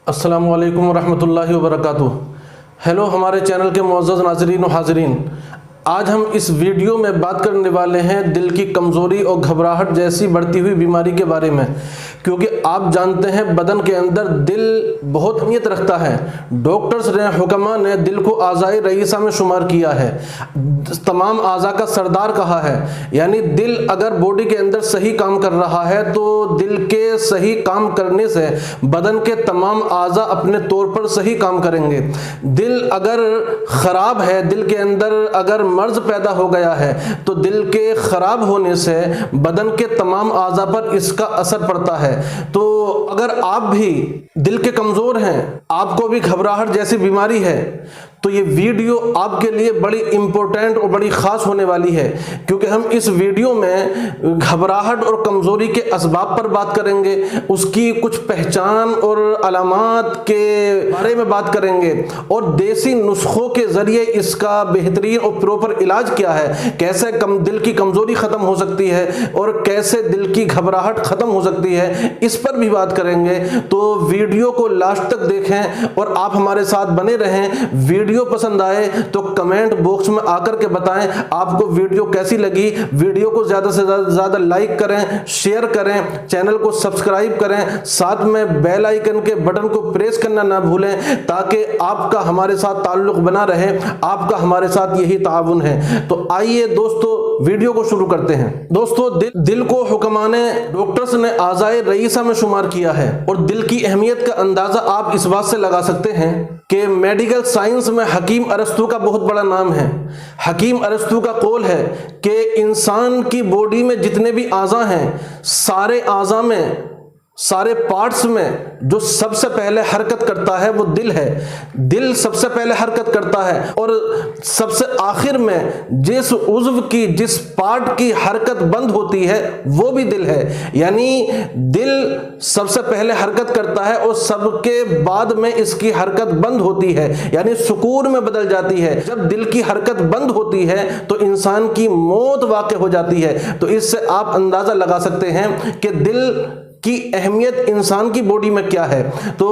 अस्सलामु अलैकुम वरहमतुल्लाहि वबरकातुहू। हेलो हमारे चैनल के मुअज़्ज़ज़ नाज़रीन व हाज़रीन, आज हम इस वीडियो में बात करने वाले हैं दिल की कमज़ोरी और घबराहट जैसी बढ़ती हुई बीमारी के बारे में, क्योंकि आप जानते हैं बदन के अंदर दिल बहुत अहमियत रखता है। डॉक्टर्स ने, हुक्मा ने दिल को आज़ाए रईसा में शुमार किया है, तमाम आज़ा का सरदार कहा है। यानी दिल अगर बॉडी के अंदर सही काम कर रहा है तो दिल के सही काम करने से बदन के तमाम आज़ा अपने तौर पर सही काम करेंगे। दिल अगर ख़राब है, दिल के अंदर अगर मर्ज पैदा हो गया है तो दिल के ख़राब होने से बदन के तमाम आज़ा पर इसका असर पड़ता है। तो अगर आप भी दिल के कमज़ोर हैं, आपको भी घबराहट जैसी बीमारी है, तो ये वीडियो आपके लिए बड़ी इम्पोर्टेंट और बड़ी ख़ास होने वाली है, क्योंकि हम इस वीडियो में घबराहट और कमज़ोरी के असबाब पर बात करेंगे, उसकी कुछ पहचान और अलामात के बारे में बात करेंगे और देसी नुस्खों के ज़रिए इसका बेहतरीन और प्रॉपर इलाज क्या है, कैसे दिल की कमज़ोरी ख़त्म हो सकती है और कैसे दिल की घबराहट ख़त्म हो सकती है, इस पर भी बात करेंगे। तो वीडियो को लास्ट तक देखें और आप हमारे साथ बने रहें। वीडियो पसंद आए तो कमेंट बॉक्स में आकर के बताएं आपको वीडियो कैसी लगी। वीडियो को ज़्यादा से ज़्यादा लाइक करें, शेयर करें, चैनल को सब्सक्राइब करें, साथ में बेल आइकन के बटन को प्रेस करना ना भूलें, ताकि आपका हमारे साथ ताल्लुक़ बना रहे। आपका हमारे साथ यही ताउन है। तो आइए दोस्तों, वीडियो को शुरू करते हैं। दोस्तों, दिल को हुक्माने डॉक्टर्स ने आज़ाए रईसा में शुमार किया है और दिल की अहमियत का अंदाज़ा आप इस बात से लगा सकते हैं कि मेडिकल साइंस में हकीम अरस्तू का बहुत बड़ा नाम है। हकीम अरस्तू का कौल है कि इंसान की बॉडी में जितने भी आज़ा हैं, सारे आज़ा में, सारे पार्ट्स में जो सबसे पहले हरकत करता है वो दिल है। दिल सबसे पहले हरकत करता है और सबसे आखिर में जिस उज़्व की, जिस पार्ट की हरकत बंद होती है वो भी दिल है। यानी दिल सबसे पहले हरकत करता है और सबके बाद में इसकी हरकत बंद होती है, यानी सुकून में बदल जाती है। जब दिल की हरकत बंद होती है तो इंसान की मौत वाक़ई हो जाती है। तो इससे आप अंदाज़ा लगा सकते हैं कि दिल की अहमियत इंसान की बॉडी में क्या है। तो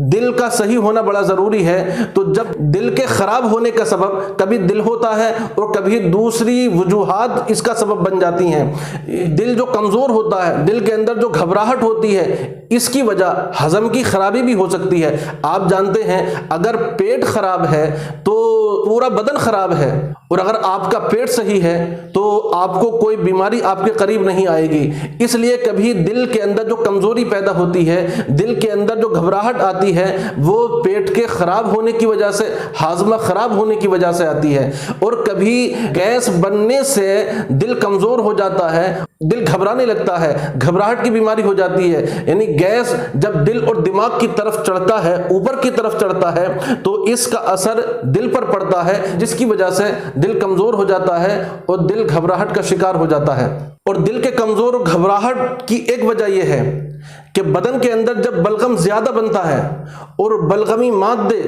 दिल का सही होना बड़ा ज़रूरी है। तो जब दिल के ख़राब होने का सबब कभी दिल होता है और कभी दूसरी वजूहात इसका सबब बन जाती हैं। दिल जो कमज़ोर होता है, दिल के अंदर जो घबराहट होती है, इसकी वजह हज़म की खराबी भी हो सकती है। आप जानते हैं अगर पेट खराब है तो पूरा बदन खराब है, और अगर आपका पेट सही है तो आपको कोई बीमारी आपके करीब नहीं आएगी। इसलिए कभी दिल के अंदर जो कमज़ोरी पैदा होती है, दिल के अंदर जो घबराहट आती है, वो पेट के ख़राब होने की वजह से, हाजमा ख़राब होने की वजह से आती है। और कभी गैस बनने से दिल कमज़ोर हो जाता है, दिल घबराने लगता है, घबराहट की बीमारी हो जाती है। यानी गैस जब दिल और दिमाग की तरफ चढ़ता है, ऊपर की तरफ चढ़ता है, तो इसका असर दिल पर पड़ता है, जिसकी वजह से दिल कमज़ोर हो जाता है और दिल घबराहट का शिकार हो जाता है। और दिल के कमज़ोर और घबराहट की एक वजह यह है कि बदन के अंदर जब बलगम ज़्यादा बनता है और बलगमी मादे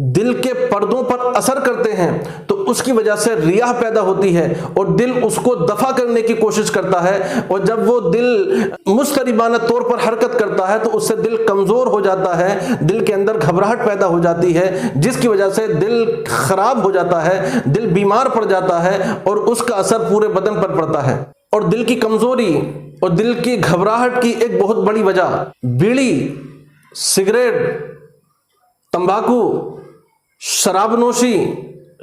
दिल के पर्दों पर असर करते हैं, तो उसकी वजह से रियाह पैदा होती है और दिल उसको दफ़ा करने की कोशिश करता है। और जब वो दिल मुस्तरिबाना तौर पर हरकत करता है तो उससे दिल कमज़ोर हो जाता है, दिल के अंदर घबराहट पैदा हो जाती है, जिसकी वजह से दिल ख़राब हो जाता है, दिल बीमार पड़ जाता है और उसका असर पूरे बदन पर पड़ता है। और दिल की कमज़ोरी और दिल की घबराहट की एक बहुत बड़ी वजह बीड़ी, सिगरेट, तंबाकू, शराब नोशी,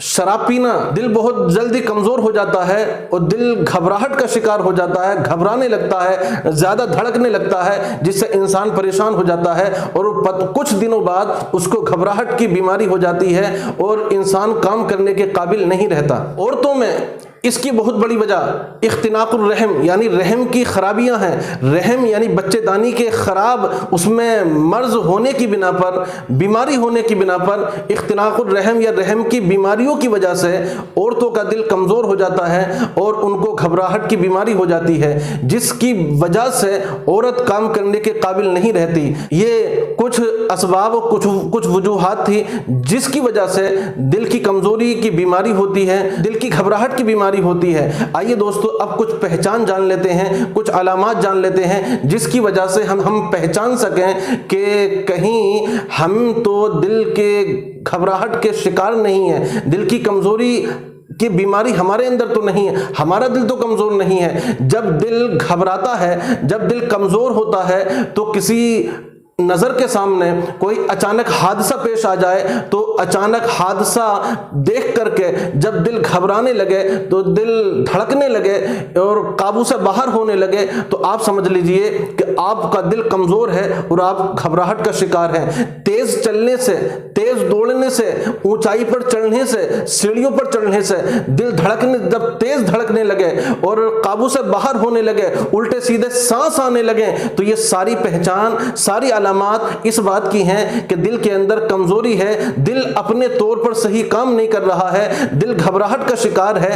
शराब पीना। दिल बहुत जल्दी कमज़ोर हो जाता है और दिल घबराहट का शिकार हो जाता है, घबराने लगता है, ज़्यादा धड़कने लगता है, जिससे इंसान परेशान हो जाता है और कुछ दिनों बाद उसको घबराहट की बीमारी हो जाती है और इंसान काम करने के काबिल नहीं रहता। औरतों में इसकी बहुत बड़ी वजह इख्तिनाकुर रहम, यानी रहम की खराबियां हैं। रहम यानी बच्चेदानी के ख़राब, उसमें मर्ज होने की बिना पर, बीमारी होने की बिना पर, इख्तिनाकुर रहम या रहम की बीमारियों की वजह से औरतों का दिल कमज़ोर हो जाता है और उनको घबराहट की बीमारी हो जाती है, जिसकी वजह से औरत काम करने के काबिल नहीं रहती। ये कुछ असबाब और कुछ वजूहात थी जिसकी वजह से दिल की कमज़ोरी की बीमारी होती है, दिल की घबराहट की बीमारी بیماری ہوتی ہے؟ آئیے دوستو اب کچھ پہچان جان لیتے ہیں، کچھ علامات جان لیتے ہیں جس کی وجہ سے ہم پہچان سکیں کہ کہیں ہم تو دل کے گھبراہٹ کے شکار نہیں ہیں، دل کی کمزوری کی بیماری ہمارے اندر تو نہیں ہے، ہمارا دل تو کمزور نہیں ہے۔ جب دل گھبراتا ہے، جب دل کمزور ہوتا ہے تو کسی نظر کے سامنے کوئی اچانک حادثہ پیش آ جائے تو اچانک حادثہ دیکھ کر کے جب دل گھبرانے لگے تو دل دھڑکنے لگے اور قابو سے باہر ہونے لگے تو آپ سمجھ لیجئے کہ آپ کا دل کمزور ہے اور آپ گھبراہٹ کا شکار ہیں۔ تیز چلنے سے، تیز دوڑنے سے، اونچائی پر چڑھنے سے، سیڑھیوں پر چڑھنے سے دل دھڑکنے، جب تیز دھڑکنے لگے اور قابو سے باہر ہونے لگے، الٹے سیدھے سانس آنے لگے، تو یہ ساری پہچان، ساری علامات اس بات کی ہیں کہ دل کے اندر کمزوری ہے، دل اپنے طور پر صحیح کام نہیں کر رہا ہے، دل گھبراہٹ کا شکار ہے،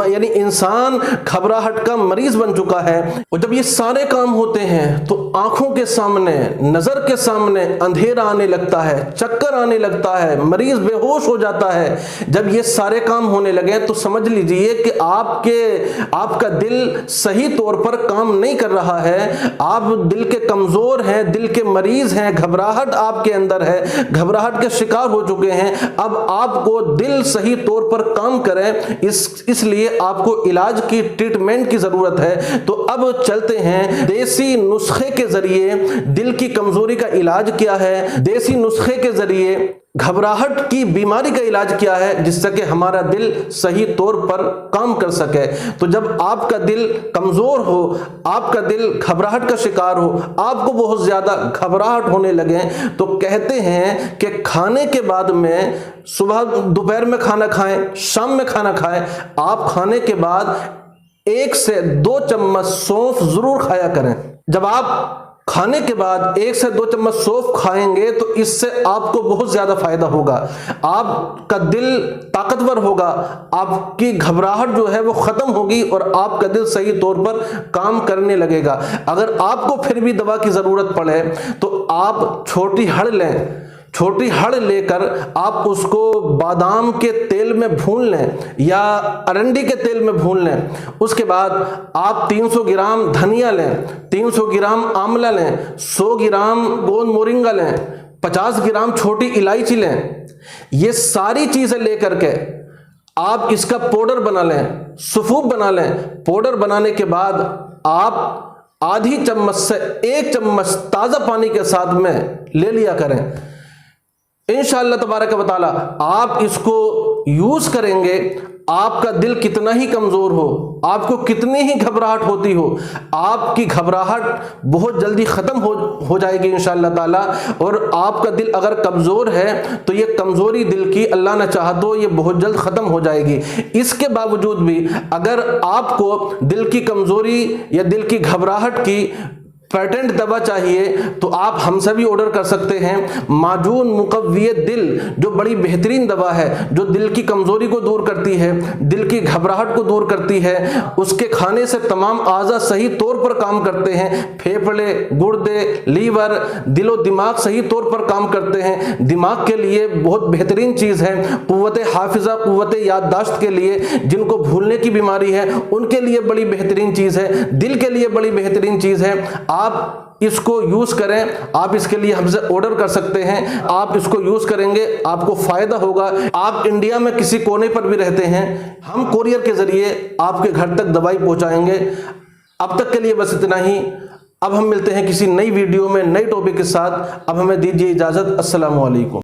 یعنی انسان گھبراہٹ کا مریض بن چکا ہے۔ اور جب یہ سارے کام ہوتے ہیں تو آنکھوں کے سامنے، نظر کے سامنے اندھیرا آنے لگتا ہے، چکر آنے لگتا ہے، مریض بے ہوش ہو جاتا ہے۔ جب یہ سارے کام ہونے لگے تو سمجھ لیجئے کہ آپ کا دل صحیح طور پر کام نہیں کر رہا ہے، آپ دل کے کمزور ہیں، دل کے مریض ہیں، گھبراہٹ آپ کے اندر ہے، گھبراہٹ کے شکار ہو چکے ہیں۔ اب آپ کو دل صحیح طور پر کام کریں، اس لیے آپ کو علاج کی، ٹریٹمنٹ کی ضرورت ہے۔ تو اب چلتے ہیں دیسی نسخے کے ذریعے دل کی کمزوری کا علاج کیا ہے، دیسی نسخے کے ذریعے گھبراہٹ کی بیماری کا علاج کیا ہے، جس سے کہ ہمارا دل صحیح طور پر کام کر سکے۔ تو جب آپ کا دل کمزور ہو، آپ کا دل گھبراہٹ کا شکار ہو، آپ کو بہت زیادہ گھبراہٹ ہونے لگے، تو کہتے ہیں کہ کھانے کے بعد میں، صبح دوپہر میں کھانا کھائیں، شام میں کھانا کھائیں، آپ کھانے کے بعد 1 سے 2 چمچ سونف ضرور کھایا کریں۔ جب آپ کھانے کے بعد 1 سے 2 چمچ سونف کھائیں گے تو اس سے آپ کو بہت زیادہ فائدہ ہوگا، آپ کا دل طاقتور ہوگا، آپ کی گھبراہٹ جو ہے وہ ختم ہوگی اور آپ کا دل صحیح طور پر کام کرنے لگے گا۔ اگر آپ کو پھر بھی دوا کی ضرورت پڑے تو آپ چھوٹی ہڑ لیں، چھوٹی ہڑ لے کر آپ اس کو بادام کے تیل میں بھون لیں یا ارنڈی کے تیل میں بھون لیں۔ اس کے بعد آپ 300 گرام دھنیا لیں، 300 گرام آملہ لیں، 100 گرام گوند مورنگا لیں، 50 گرام چھوٹی الائچی لیں۔ یہ ساری چیزیں لے کر کے آپ اس کا پاؤڈر بنا لیں، سفوف بنا لیں۔ پاؤڈر بنانے کے بعد آپ آدھی چمچ سے 1 چمچ تازہ پانی کے ساتھ میں لے لیا کریں۔ انشاءاللہ تبارک و تعالی آپ اس کو یوز کریں گے، آپ کا دل کتنا ہی کمزور ہو، آپ کو کتنی ہی گھبراہٹ ہوتی ہو، آپ کی گھبراہٹ بہت جلدی ختم ہو جائے گی انشاءاللہ تعالی۔ اور آپ کا دل اگر کمزور ہے تو یہ کمزوری دل کی اللہ نہ چاہا تو یہ بہت جلد ختم ہو جائے گی۔ اس کے باوجود بھی اگر آپ کو دل کی کمزوری یا دل کی گھبراہٹ کی پیٹنٹ دوا چاہیے تو آپ ہم سے بھی آرڈر کر سکتے ہیں۔ معجون مقوی دل جو بڑی بہترین دوا ہے، جو دل کی کمزوری کو دور کرتی ہے، دل کی گھبراہٹ کو دور کرتی ہے، اس کے کھانے سے تمام اعضاء صحیح طور پر کام کرتے ہیں، پھیپھڑے، گردے، لیور، دل و دماغ صحیح طور پر کام کرتے ہیں۔ دماغ کے لیے بہت بہترین چیز ہے، قوت حافظہ، قوت یادداشت کے لیے، جن کو بھولنے کی بیماری ہے ان کے لیے بڑی بہترین چیز ہے، دل کے لیے بڑی بہترین چیز ہے۔ آپ اس کو یوز کریں، آپ اس کے لیے ہم سے آرڈر کر سکتے ہیں، آپ اس کو یوز کریں گے آپ کو فائدہ ہوگا۔ آپ انڈیا میں کسی کونے پر بھی رہتے ہیں، ہم کوریئر کے ذریعے آپ کے گھر تک دوائی پہنچائیں گے۔ اب تک کے لیے بس اتنا ہی، اب ہم ملتے ہیں کسی نئی ویڈیو میں نئی ٹاپک کے ساتھ۔ اب ہمیں دیجیے اجازت، السلام علیکم۔